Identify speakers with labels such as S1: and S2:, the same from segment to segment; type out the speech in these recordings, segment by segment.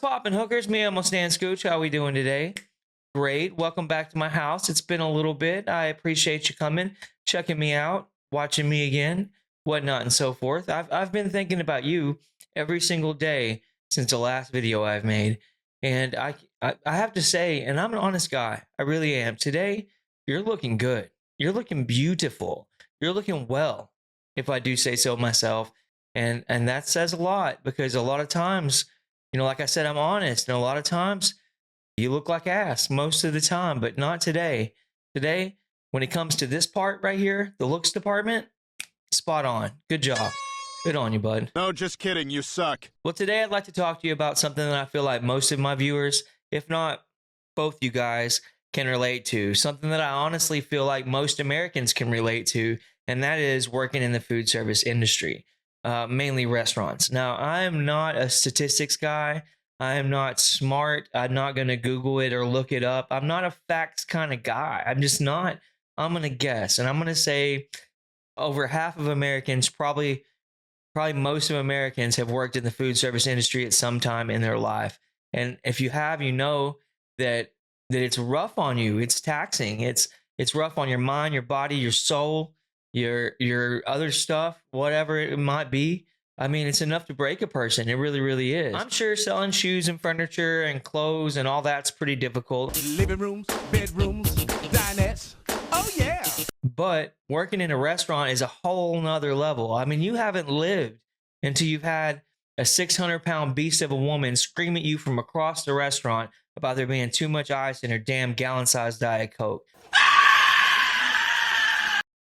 S1: poppin', hookers? Me, I'm Stan Scooch. How we doing today? Great. Welcome back to my house. It's been a little bit. I appreciate you coming, checking me out, watching me again, whatnot, and so forth. I've been thinking about you every single day since the last video I've made, and I have to say, and I'm an honest guy. I really am. Today, you're looking good. You're looking beautiful. You're looking well, if I do say so myself, and that says a lot because a lot of times, like I said, I'm honest, and a lot of times you look like ass most of the time, but not today. Today, when it comes to this part right here, the looks department, spot on. Good job. Good on you, bud.
S2: No, just kidding. You suck.
S1: Well, today I'd like to talk to you about something that I feel like most of my viewers, if not both you guys, can relate to. Something that I honestly feel like most Americans can relate to, and that is working in the food service industry, mainly restaurants. Now, I am not a statistics guy. I am not smart. I'm not going to Google it or look it up. I'm not a facts kind of guy. I'm just not. I'm going to guess, and I'm going to say over half of Americans, probably most of Americans have worked in the food service industry at some time in their life. And if you have, you know that it's rough on you. It's taxing. It's rough on your mind, your body, your soul, your other stuff, whatever it might be. I mean, it's enough to break a person. It really, really is. I'm sure selling shoes and furniture and clothes and all that's pretty difficult.
S3: Living rooms, bedrooms, dinettes. Oh, yeah.
S1: But working in a restaurant is a whole nother level. I mean, you haven't lived until you've had a 600-pound beast of a woman scream at you from across the restaurant about there being too much ice in her damn gallon-sized Diet Coke.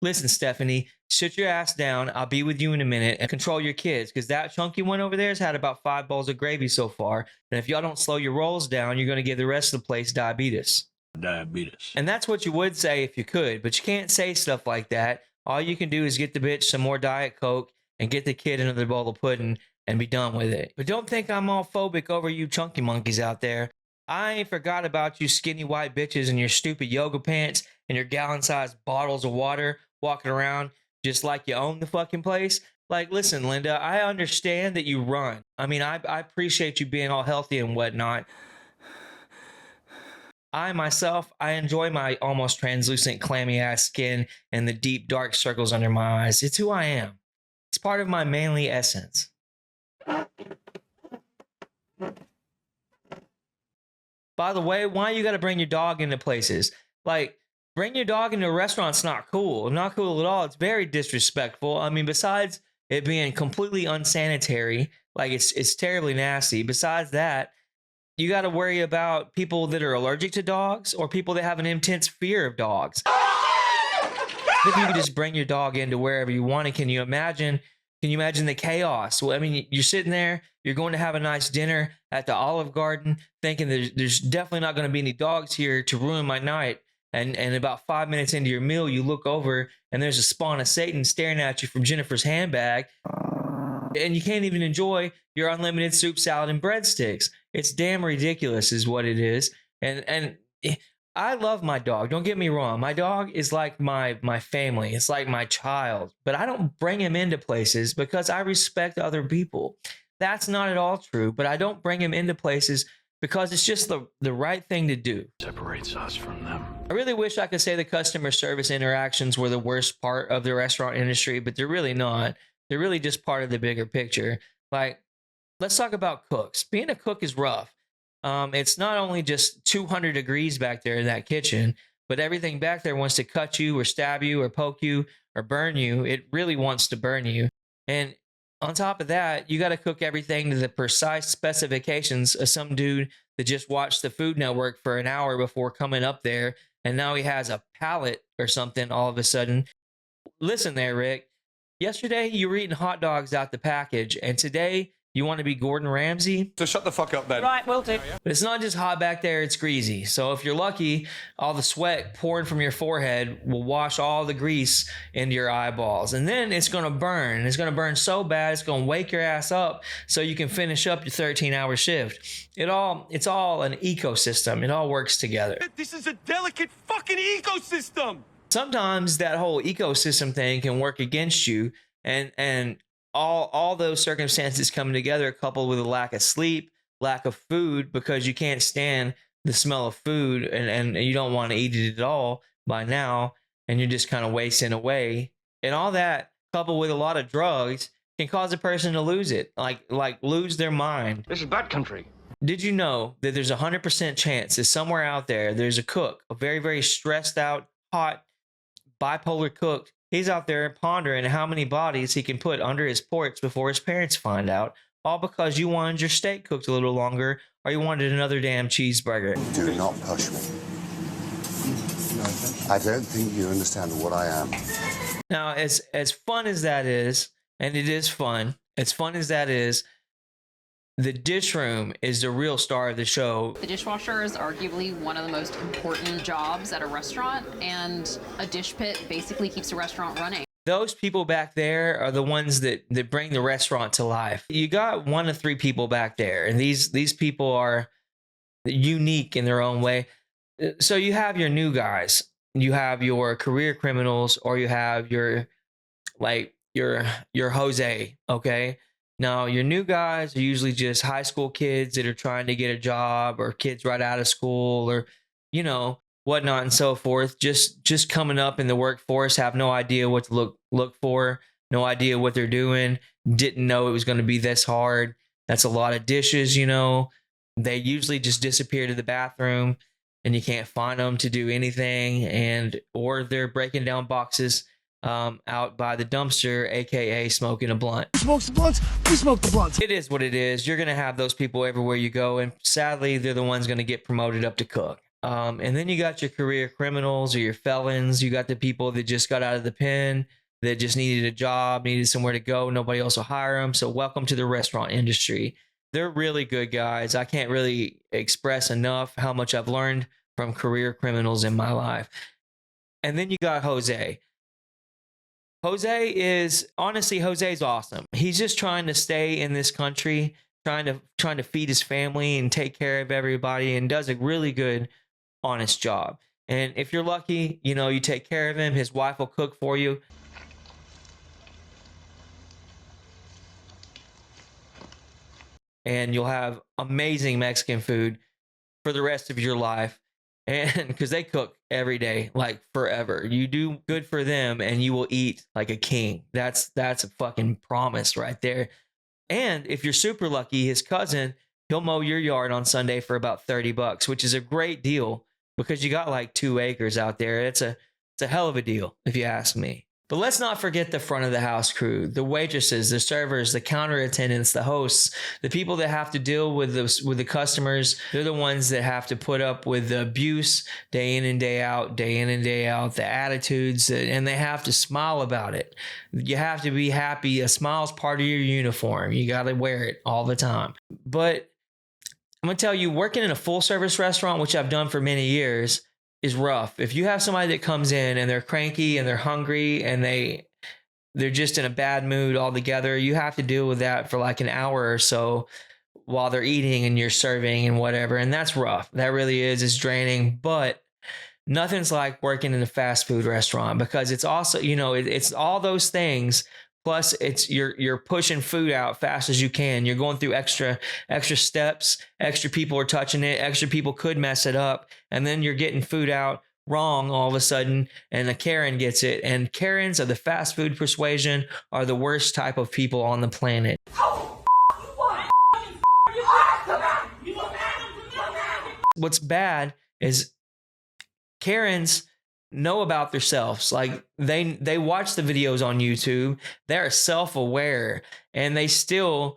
S1: Listen, Stephanie, sit your ass down. I'll be with you in a minute, and control your kids, because that chunky one over there has had about 5 bowls of gravy so far. And if y'all don't slow your rolls down, you're going to give the rest of the place diabetes. And that's what you would say if you could, but you can't say stuff like that. All you can do is get the bitch some more Diet Coke and get the kid another bowl of pudding and be done with it. But don't think I'm all phobic over you chunky monkeys out there. I ain't forgot about you skinny white bitches and your stupid yoga pants and your gallon-sized bottles of water walking around just like you own the fucking place. Like, listen, Linda, I understand that you run. I mean, I appreciate you being all healthy and whatnot. I myself, I enjoy my almost translucent, clammy ass skin and the deep, dark circles under my eyes. It's who I am. It's part of my manly essence. By the way, why you got to bring your dog into places? Like, bring your dog into a restaurant's not cool. Not cool at all. It's very disrespectful. I mean, besides it being completely unsanitary, like it's terribly nasty. Besides that, you got to worry about people that are allergic to dogs or people that have an intense fear of dogs. If you could just bring your dog into wherever you want it, can you imagine the chaos? Well, I mean, you're sitting there, you're going to have a nice dinner at the Olive Garden, thinking there's definitely not going to be any dogs here to ruin my night. And about 5 minutes into your meal, you look over and there's a spawn of Satan staring at you from Jennifer's handbag. And you can't even enjoy your unlimited soup, salad, and breadsticks. It's damn ridiculous is what it is. And I love my dog. Don't get me wrong. My dog is like my family. It's like my child. But I don't bring him into places because I respect other people. That's not at all true. But I don't bring him into places because it's just the right thing to do.
S4: Separates us from them.
S1: I really wish I could say the customer service interactions were the worst part of the restaurant industry, but they're really not. They're really just part of the bigger picture. Like, let's talk about cooks. Being a cook is rough. It's not only just 200 degrees back there in that kitchen, but everything back there wants to cut you or stab you or poke you or burn you. It really wants to burn you. And on top of that, you got to cook everything to the precise specifications of some dude that just watched the Food Network for an hour before coming up there, and now he has a palate or something all of a sudden. Listen there, Rick. Yesterday, you were eating hot dogs out the package, and today, you want to be Gordon Ramsay?
S5: So shut the fuck up then.
S6: Right, will do.
S1: But it's not just hot back there, it's greasy. So if you're lucky, all the sweat pouring from your forehead will wash all the grease into your eyeballs. And then it's going to burn. It's going to burn so bad, it's going to wake your ass up so you can finish up your 13-hour shift. It's all an ecosystem. It all works together.
S3: This is a delicate fucking ecosystem.
S1: Sometimes that whole ecosystem thing can work against you, and all those circumstances coming together, coupled with a lack of sleep, lack of food because you can't stand the smell of food, and you don't want to eat it at all by now, and you're just kind of wasting away. And all that coupled with a lot of drugs can cause a person to lose it, like lose their mind.
S2: This is bad country.
S1: Did you know that there's a 100% chance that somewhere out there there's a cook, a very, very stressed out, hot, bipolar cook? He's out there pondering how many bodies he can put under his porch before his parents find out, all because you wanted your steak cooked a little longer or you wanted another damn cheeseburger.
S4: Do not push me. I don't think you understand what I am.
S1: Now, as fun as that is, and it is fun, as fun as that is, the dish room is the real star of the show.
S5: The dishwasher is arguably one of the most important jobs at a restaurant, and a dish pit basically keeps a restaurant running.
S1: Those people back there are the ones that bring the restaurant to life. You got 1 to 3 people back there, and these people are unique in their own way. So you have your new guys, you have your career criminals, or you have your Jose, okay? Now, your new guys are usually just high school kids that are trying to get a job, or kids right out of school, or, you know, whatnot and so forth. Just coming up in the workforce, have no idea what to look for, no idea what they're doing, didn't know it was going to be this hard. That's a lot of dishes, you know. They usually just disappear to the bathroom, and you can't find them to do anything, or they're breaking down boxes out by the dumpster, aka smoking a blunt.
S3: Smoke the blunts, we smoke the blunts.
S1: It is what it is. You're gonna have those people everywhere you go, and sadly, they're the ones gonna get promoted up to cook. And then you got your career criminals or your felons. You got the people that just got out of the pen, that just needed a job, needed somewhere to go. Nobody else will hire them. So welcome to the restaurant industry. They're really good guys. I can't really express enough how much I've learned from career criminals in my life. And then you got Jose. Jose's awesome. He's just trying to stay in this country, trying to feed his family and take care of everybody, and does a really good, honest job. And if you're lucky, you know, you take care of him, his wife will cook for you. And you'll have amazing Mexican food for the rest of your life. And because they cook every day, like forever. You do good for them and you will eat like a king. That's a fucking promise right there. And if you're super lucky, his cousin, he'll mow your yard on Sunday for about $30, which is a great deal because you got like 2 acres out there. It's a hell of a deal if you ask me. But let's not forget the front of the house crew, the waitresses, the servers, the counter attendants, the hosts, the people that have to deal with the customers. They're the ones that have to put up with the abuse day in and day out, the attitudes, and they have to smile about it. You have to be happy. A smile's part of your uniform. You got to wear it all the time. But I'm going to tell you, working in a full service restaurant, which I've done for many years, is rough. If you have somebody that comes in and they're cranky and they're hungry and they're just in a bad mood altogether, you have to deal with that for like an hour or so while they're eating and you're serving and whatever. And that's rough. That really is. It's draining, but nothing's like working in a fast food restaurant because it's also, you know, it's all those things. Plus, it's you're pushing food out fast as you can. You're going through extra steps. Extra people are touching it. Extra people could mess it up, and then you're getting food out wrong all of a sudden, and a Karen gets it. And Karens of the fast food persuasion are the worst type of people on the planet. What's bad is Karens know about themselves. Like they watch the videos on YouTube. They're self-aware, and they will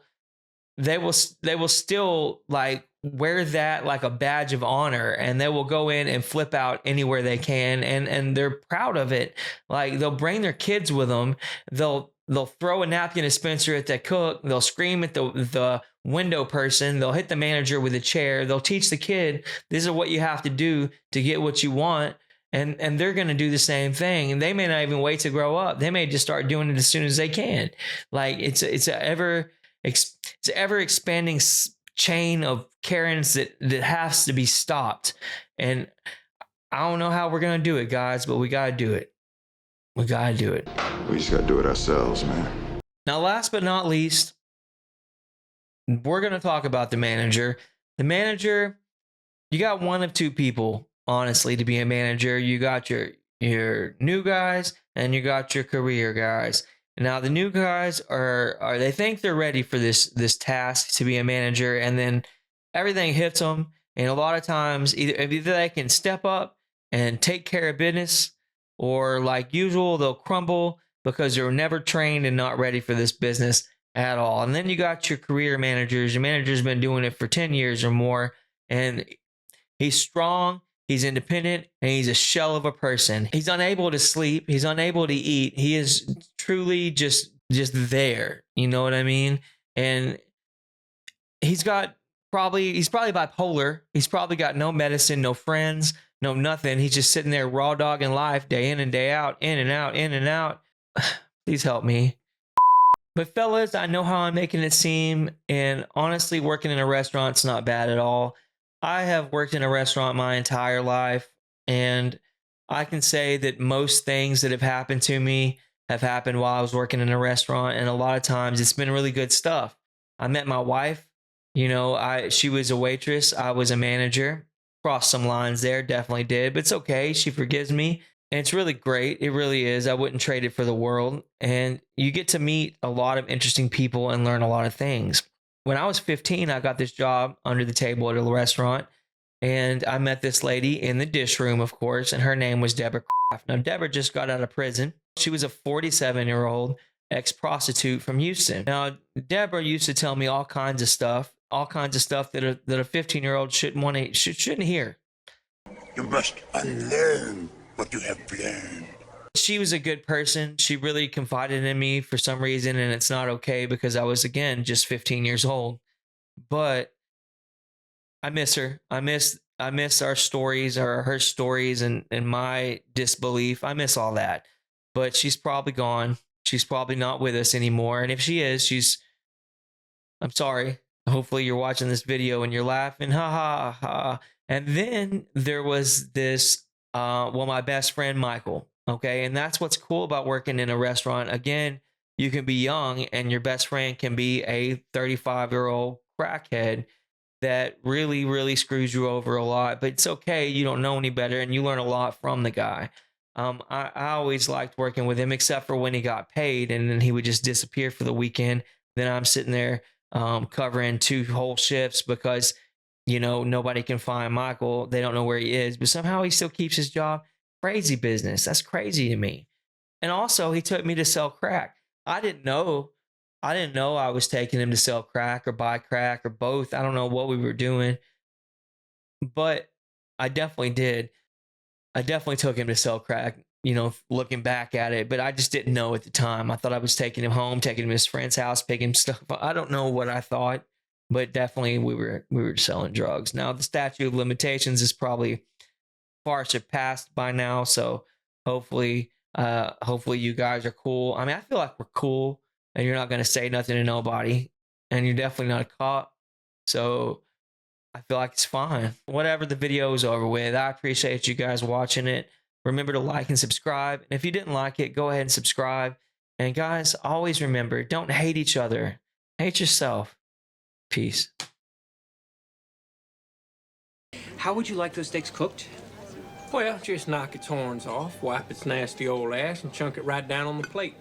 S1: still like wear that like a badge of honor, and they will go in and flip out anywhere they can, and they're proud of it. Like they'll bring their kids with them. They'll throw a napkin dispenser at the cook. They'll scream at the window person. They'll hit the manager with a chair. They'll teach the kid, this is what you have to do to get what you want. And they're going to do the same thing. And they may not even wait to grow up. They may just start doing it as soon as they can. Like it's an ever expanding chain of Karens that has to be stopped. And I don't know how we're going to do it, guys, but we got to do it. We got to do it.
S6: We just got to do it ourselves, man.
S1: Now, last but not least, we're going to talk about the manager. The manager, you got one of two people, honestly, to be a manager. You got your new guys and you got your career guys. Now the new guys are they think they're ready for this task to be a manager, and then everything hits them, and a lot of times either they can step up and take care of business, or like usual they'll crumble because they're never trained and not ready for this business at all. And then you got your career managers. Your manager's been doing it for 10 years or more, and he's strong, he's independent, and he's a shell of a person. He's unable to sleep, he's unable to eat. He is truly just there. You know what I mean? And he's probably bipolar. He's probably got no medicine, no friends, no nothing. He's just sitting there raw dogging life day in and day out, in and out, in and out. Please help me. But fellas, I know how I'm making it seem, and honestly, working in a restaurant's not bad at all. I have worked in a restaurant my entire life, and I can say that most things that have happened to me have happened while I was working in a restaurant, and a lot of times it's been really good stuff. I met my wife. You know, she was a waitress. I was a manager. Crossed some lines there, definitely did, but it's okay. She forgives me, and it's really great. It really is. I wouldn't trade it for the world. And you get to meet a lot of interesting people and learn a lot of things. When I was 15, I got this job under the table at a restaurant, and I met this lady in the dish room, of course, and her name was Deborah Kraft. Now, Deborah just got out of prison. She was a 47-year-old ex-prostitute from Houston. Now, Deborah used to tell me all kinds of stuff that a 15-year-old shouldn't hear.
S2: You must unlearn what you have learned.
S1: She was a good person. She really confided in me for some reason, and it's not okay because I was, again, just 15 years old. But I miss her. I miss our stories, or her stories, and my disbelief. I miss all that. But she's probably gone. She's probably not with us anymore. And if she is, I'm sorry. Hopefully you're watching this video and you're laughing. Ha ha ha. And then there was this, my best friend, Michael. Okay. And that's what's cool about working in a restaurant. Again, you can be young and your best friend can be a 35-year-old crackhead that really, really screws you over a lot. But it's okay. You don't know any better, and you learn a lot from the guy. I always liked working with him, except for when he got paid and then he would just disappear for the weekend. Then I'm sitting there covering 2 whole shifts because, you know, nobody can find Michael. They don't know where he is, but somehow he still keeps his job. Crazy business. That's crazy to me. And also, he took me to sell crack. I didn't know I was taking him to sell crack or buy crack or both. I don't know what we were doing, but I definitely did. I definitely took him to sell crack, you know, looking back at it, but I just didn't know at the time. I thought I was taking him home, taking him to his friend's house, picking stuff up. I don't know what I thought, but definitely we were selling drugs. Now, the statute of limitations is probably far surpassed by now, so hopefully you guys are cool. I mean, I feel like we're cool, and you're not going to say nothing to nobody, and you're definitely not a cop, so I feel like it's fine. Whatever, the video is over with. I appreciate you guys watching it. Remember to like and subscribe. And if you didn't like it, go ahead and subscribe. And guys, always remember, don't hate each other. Hate yourself. Peace.
S6: How would you like those steaks cooked?
S3: Well, just knock its horns off, wipe its nasty old ass, and chunk it right down on the plate.